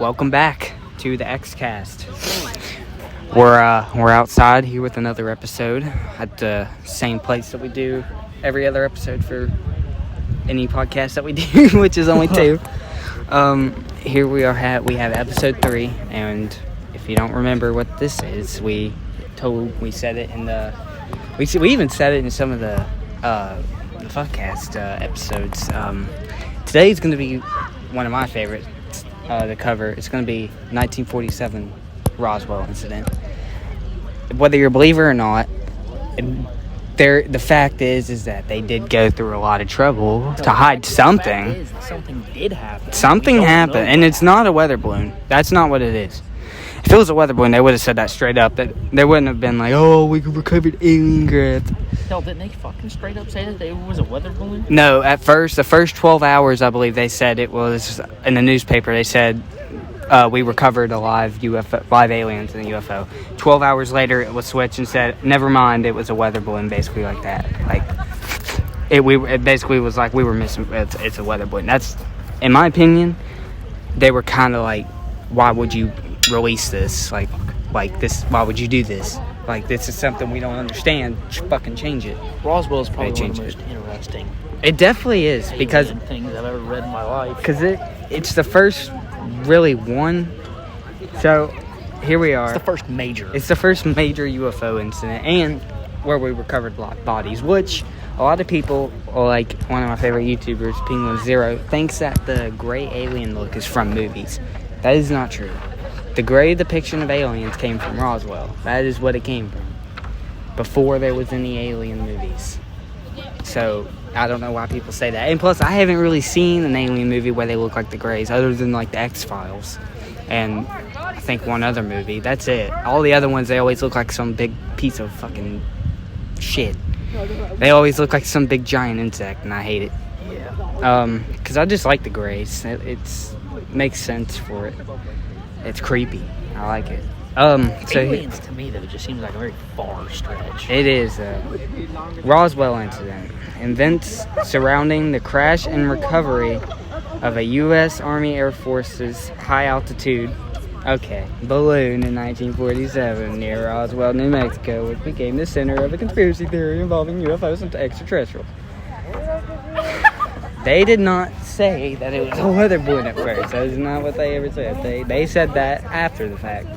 Welcome back to the Xcast. We're outside here with another episode at the same place that we do every other episode for any podcast that we do, which is only 2. Here we are. We have episode 3, and if you don't remember what this is, we said it in the we even said it in some of the podcast episodes. Today's going to be one of my favorites. The cover. It's going to be 1947 Roswell incident. Whether you're a believer or not, the fact is that they did go through a lot of trouble to hide something. Something did happen. Something happened, and it's not a weather balloon. That's not what it is. If it was a weather balloon, they would have said that straight up. That they wouldn't have been like, "Oh, we recovered alien craft." Hell, didn't they fucking straight up say that it was a weather balloon? No, at first, the first 12 hours, I believe they said it was in the newspaper. They said we recovered a live aliens in a UFO. 12 hours later, it was switched and said, "Never mind, it was a weather balloon." Basically, like that. Like it basically was like we were missing. It's a weather balloon. That's, in my opinion, they were kind of like, "Why would you release this? Like this? Why would you do this? Like, this is something we don't understand. Fucking change it." Roswell is probably one of the most interesting. It definitely is, because things I've ever read in my life. Because it's the first really one. So here we are. It's the first major major UFO incident, and where we recovered bodies, which a lot of people, like one of my favorite YouTubers, Pt.1, thinks that the gray alien look is from movies. That is not true. The gray depiction of aliens came from Roswell. That is what it came from. Before there was any alien movies. So, I don't know why people say that. And plus, I haven't really seen an alien movie where they look like the Greys, other than like the X-Files. And I think one other movie. That's it. All the other ones, they always look like some big piece of fucking shit. They always look like some big giant insect, and I hate it. Yeah. Because I just like the Greys. It makes sense for it. It's creepy. I like it. Aliens to me though just seems like a very far stretch. It is. Roswell incident. Events surrounding the crash and recovery of a U.S. Army Air Force's high altitude balloon in 1947 near Roswell, New Mexico, which became the center of a conspiracy theory involving UFOs and extraterrestrials. They did not say that it was a weather balloon at first. That is not what they ever said. They said that after the fact.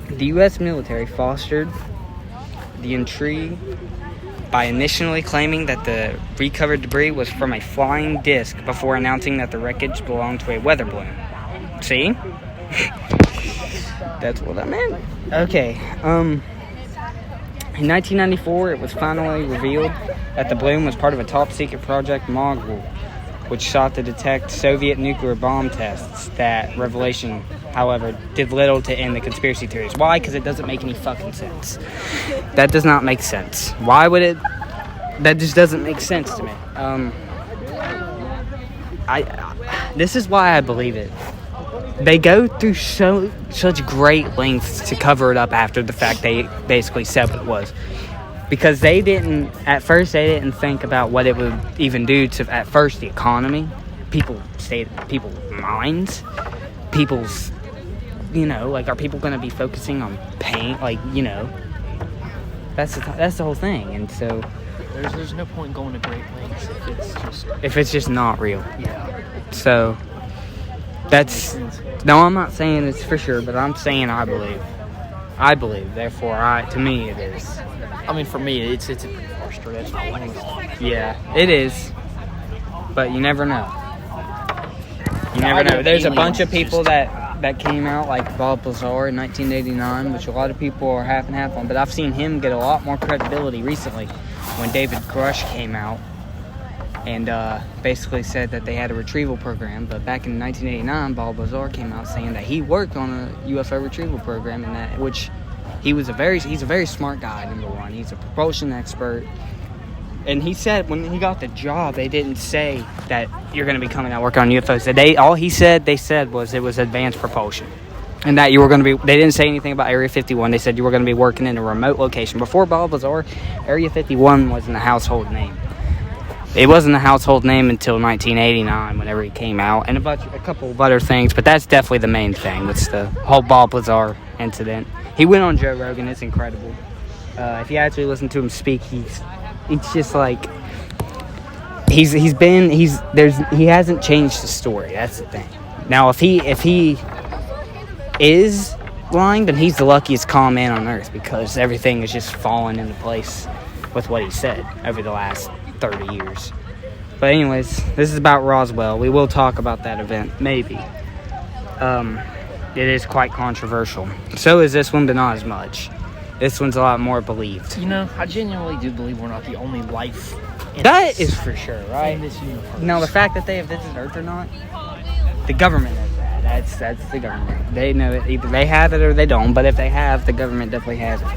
The U.S. military fostered the intrigue by initially claiming that the recovered debris was from a flying disc before announcing that the wreckage belonged to a weather balloon. See? That's what I meant. Okay. In 1994, it was finally revealed that the balloon was part of a top-secret Project Mogul, which sought to detect Soviet nuclear bomb tests. That revelation, however, did little to end the conspiracy theories. Why? Because it doesn't make any fucking sense. That does not make sense. Why would it? That just doesn't make sense to me. This is why I believe it. They go through such great lengths to cover it up after the fact. They basically said what it was. Because at first they didn't think about what it would even do to, at first, the economy, people's minds, people's, are people going to be focusing on pain? That's the whole thing. And so there's no point going to great lengths if it's just not real. Yeah. So no, I'm not saying it's for sure, but I'm saying I believe. Therefore, to me, it is. I mean, for me, it's a pretty far stretch. Yeah, it is. But you never know. You never know. There's a bunch of people that came out, like Bob Lazar in 1989, which a lot of people are half and half on. But I've seen him get a lot more credibility recently when David Grush came out and basically said that they had a retrieval program. But back in 1989, Bob Lazar came out saying that he worked on a UFO retrieval program, and which he's a very smart guy. Number one, he's a propulsion expert, and he said when he got the job, they didn't say that you're going to be coming out working on UFOs. All they said was it was advanced propulsion, and that you were going to be. They didn't say anything about Area 51. They said you were going to be working in a remote location. Before Bob Lazar, Area 51 wasn't a household name. It wasn't a household name until 1989, whenever he came out, and a couple of other things, but that's definitely the main thing. It's the whole Bob Lazar incident. He went on Joe Rogan. It's incredible. If you actually listen to him speak, it's just like he hasn't changed the story. That's the thing. Now, if he is lying, then he's the luckiest calm man on earth, because everything is just falling into place with what he said over the last 30 years. But anyways, this is about Roswell. We will talk about that event, maybe. It is quite controversial. So is this one, but not as much. This one's a lot more believed. You know, I genuinely do believe we're not the only life that is for sure, right? in this universe. Now, the fact that they have visited Earth or not, the government knows that. That's the government. They know it. Either they have it or they don't. But if they have, the government definitely has it.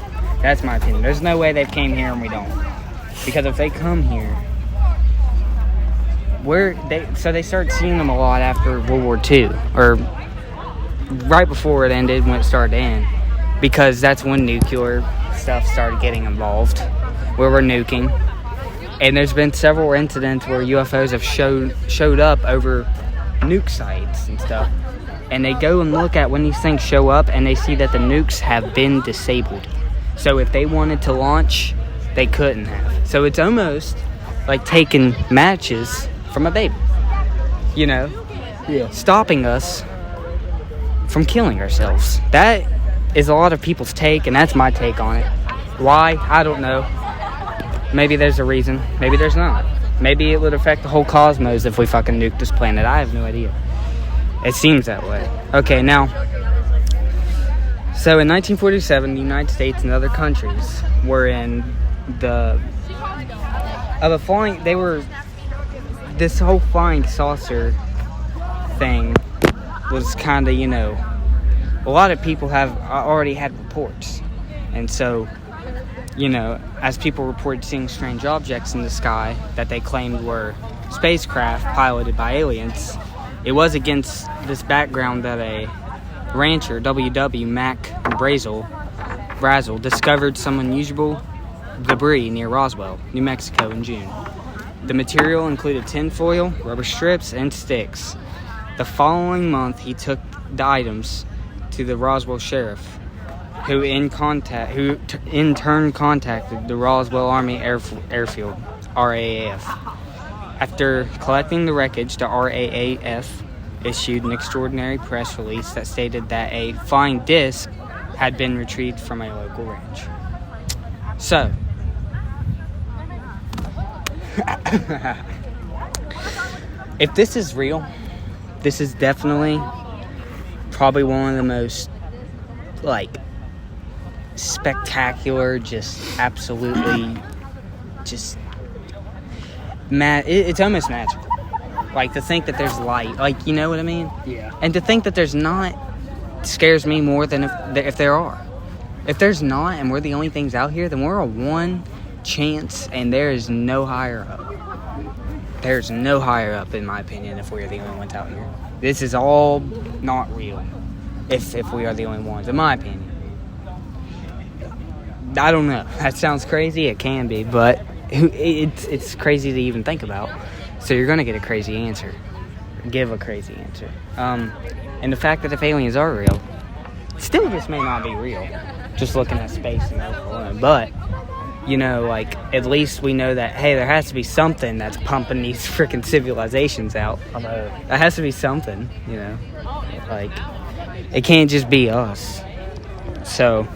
That's my opinion. There's no way they've came here and we don't. Because if they come here, they started seeing them a lot after World War II, or right before it ended, when it started to end, because that's when nuclear stuff started getting involved, where we're nuking. And there's been several incidents where UFOs have showed up over nuke sites and stuff, and they go and look at when these things show up, and they see that the nukes have been disabled. So if they wanted to launch, they couldn't have. So it's almost like taking matches from a baby, you know? Yeah. Stopping us from killing ourselves. That is a lot of people's take, and that's my take on it. Why? I don't know. Maybe there's a reason. Maybe there's not. Maybe it would affect the whole cosmos if we fucking nuked this planet. I have no idea. It seems that way. Okay, now, so in 1947, the United States and other countries were in this whole flying saucer thing was kind of, a lot of people have already had reports. And so, as people reported seeing strange objects in the sky that they claimed were spacecraft piloted by aliens, it was against this background that a rancher, W.W. Mac Brazel, discovered some unusual debris near Roswell, New Mexico in June. The material included tinfoil, rubber strips, and sticks. The following month, he took the items to the Roswell sheriff, who in turn contacted the Roswell Army Airfield, RAAF. After collecting the wreckage, the RAAF issued an extraordinary press release that stated that a flying disc had been retrieved from a local ranch. So, if this is real, this is definitely probably one of the most, spectacular, just absolutely, just it's almost magical. To think that there's light, you know what I mean? Yeah. And to think that there's not scares me more than if there are. If there's not, and we're the only things out here, then we're a one chance, and there is no higher up. There's no higher up, in my opinion, if we're the only ones out here. This is all not real, if we are the only ones, in my opinion. I don't know. That sounds crazy. It can be, but it's crazy to even think about. So you're going to get a crazy answer. Give a crazy answer. And the fact that if aliens are real, still this may not be real. Just looking at space and Earth alone. But, at least we know that, hey, there has to be something that's pumping these freaking civilizations out. There has to be something, it can't just be us. So,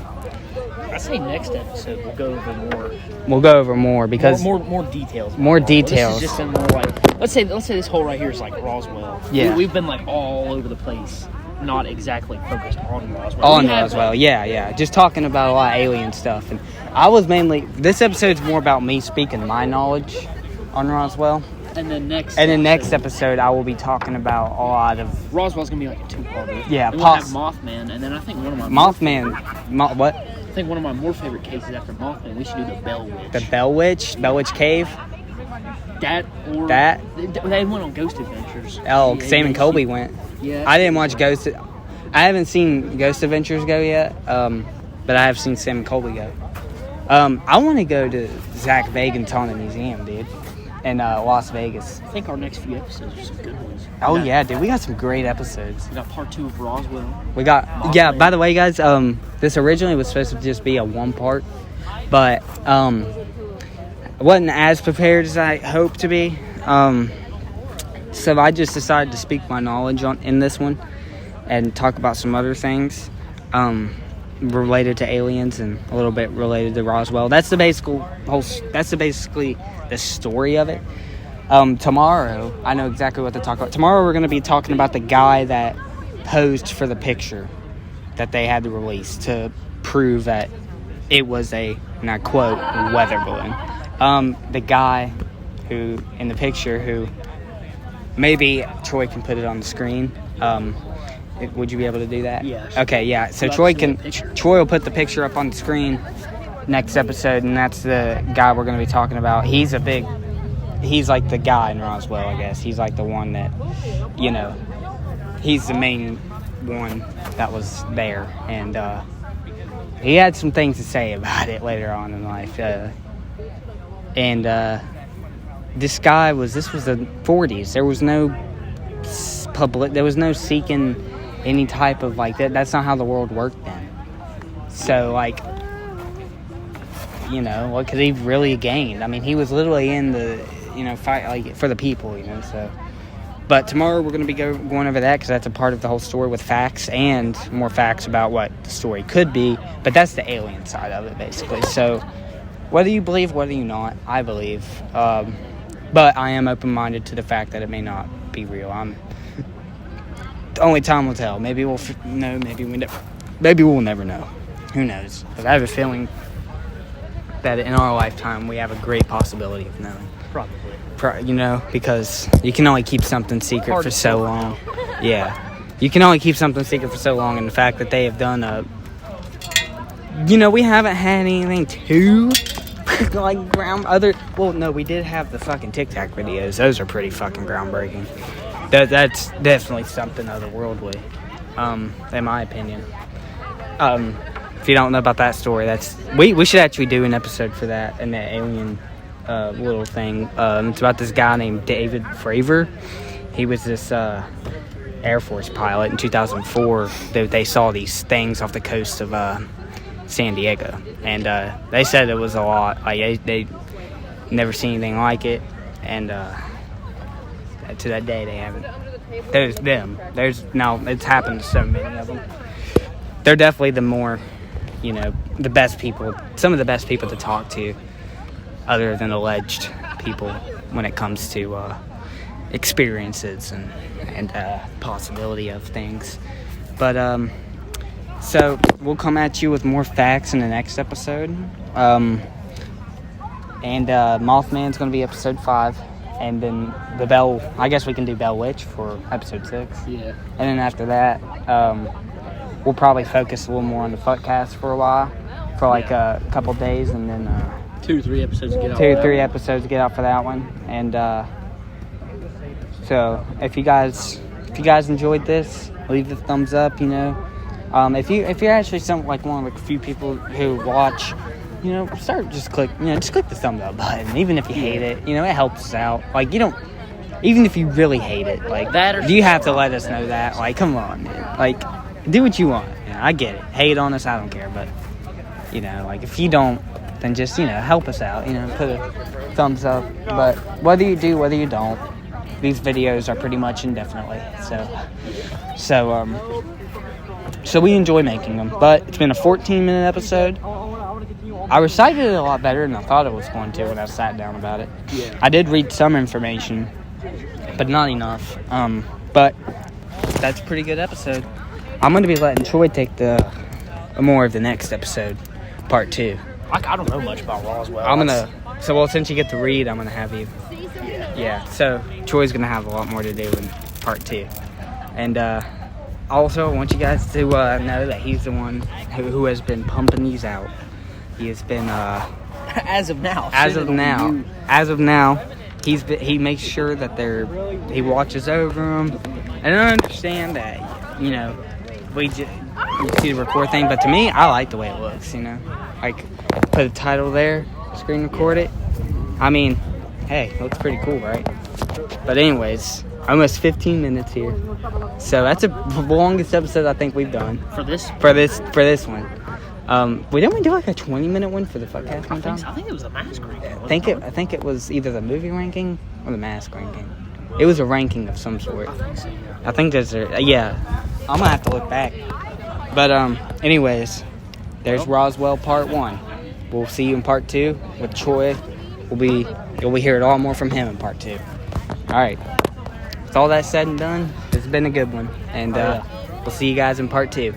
I say next episode we'll go over more. We'll go over more because more details. More details. This is just more let's say this hole right here is like Roswell. Yeah. We've been all over the place, not exactly focused on Roswell. On Roswell, yeah. Just talking about a lot of alien stuff, and I was this episode's more about me speaking my knowledge on Roswell. And then next episode, I will be talking about a lot of Roswell's gonna be like a two-parter. Yeah, we'll have Mothman, and then I think one of my what? I think one of my more favorite cases after Mothman, we should do the Bell Witch. The Bell Witch Cave. That they went on Ghost Adventures. Oh, Sam and Colby went. Yeah. I didn't watch Ghost. I haven't seen Ghost Adventures go yet. But I have seen Sam and Colby go. I want to go to Zach Bagans Haunted Museum, dude. in Las Vegas. I think our next few episodes are some good ones. Yeah, dude, we got some great episodes. We got part 2 of Roswell. We got by the way, guys, this originally was supposed to just be a 1-part, but I wasn't as prepared as I hoped to be. So I just decided to speak my knowledge in this one and talk about some other things related to aliens and a little bit related to Roswell. That's basically the story of it. Tomorrow, I know exactly what to talk about. Tomorrow we're going to be talking about the guy that posed for the picture that they had to release to prove that it was a, and I quote, weather balloon. The guy who, in the picture, who maybe Troy can put it on the screen. Would you be able to do that? Yeah. Okay, yeah. So Troy will put the picture up on the screen next episode, and that's the guy we're going to be talking about. He's like the guy in Roswell, I guess. He's like the one that, he's the main one that was there, and he had some things to say about it later on in life. This was the 40s. There was no public, there was no seeking any type of like that. That's not how the world worked then. So like, what could he really gain? I mean, he was literally in the, fight like for the people, so. But tomorrow we're going to be going over that because that's a part of the whole story with facts and more facts about what the story could be. But that's the alien side of it, basically. So whether you believe, whether you not, I believe. But I am open-minded to the fact that it may not be real. Only time will tell. Maybe we'll know. Maybe we'll never know. Who knows? But I have a feeling that in our lifetime we have a great possibility of knowing. Probably. Because you can only keep something secret for so long. Yeah. You can only keep something secret for so long, and the fact that they have done we haven't had anything too like we did have the fucking Tic Tac videos. Those are pretty fucking groundbreaking. That's definitely something otherworldly, in my opinion. If you don't know about that story, we should actually do an episode for that and that alien little thing. It's about this guy named David Fravor. He was this Air Force pilot in 2004. They saw these things off the coast of San Diego, and they said it was a lot. Like they never seen anything like it, and to that day they haven't. There's them. It's happened to so many of them. They're definitely the more, the best people. Some of the best people to talk to, other than alleged people, when it comes to experiences and possibility of things. But so we'll come at you with more facts in the next episode. And Mothman's going to be episode 5. And then the Bell, I guess we can do Bell Witch for episode 6. Yeah. And then after that, we'll probably focus a little more on the Futcast for a while, for like a couple days, and then 2 or 3 episodes to get out. 2 or 3 episodes to get out for that one. And so if you guys enjoyed this, leave the thumbs up. If you're actually one of the few people who watch, just click the thumbs up button. Even if you hate it, it helps us out. Like, even if you really hate it, like, you have to let us know that. Like, come on, man. Like, do what you want. I get it. Hate on us, I don't care. But, like, if you don't, then just, help us out. Put a thumbs up. But whether you do, whether you don't, these videos are pretty much indefinitely. So we enjoy making them. But it's been a 14-minute episode. I recited it a lot better than I thought it was going to when I sat down about it. Yeah. I did read some information, but not enough. But that's a pretty good episode. I'm going to be letting Troy take more of the next episode, part 2. I don't know much about Roswell. Since you get to read, I'm going to have you. Yeah. So Troy's going to have a lot more to do in part 2. And also, I want you guys to know that he's the one who has been pumping these out. He has been as of now, he makes sure that he watches over them. And I understand that, we just see the record thing, but to me, I like the way it looks, like, put a title there, screen record it. I mean, hey, looks pretty cool, right? But anyways, almost 15 minutes here. So that's the longest episode I think we've done. For this one. We didn't do like a 20-minute one for the Fuckcast one time? I think it was the mask ranking. I think it was either the movie ranking or the mask ranking. It was a ranking of some sort. I think there's yeah. I'm gonna have to look back. But anyways, there's Roswell Part 1. We'll see you in Part 2 with Troy. You'll be hearing all more from him in Part 2. All right. With all that said and done, it's been a good one, and we'll see you guys in Part 2.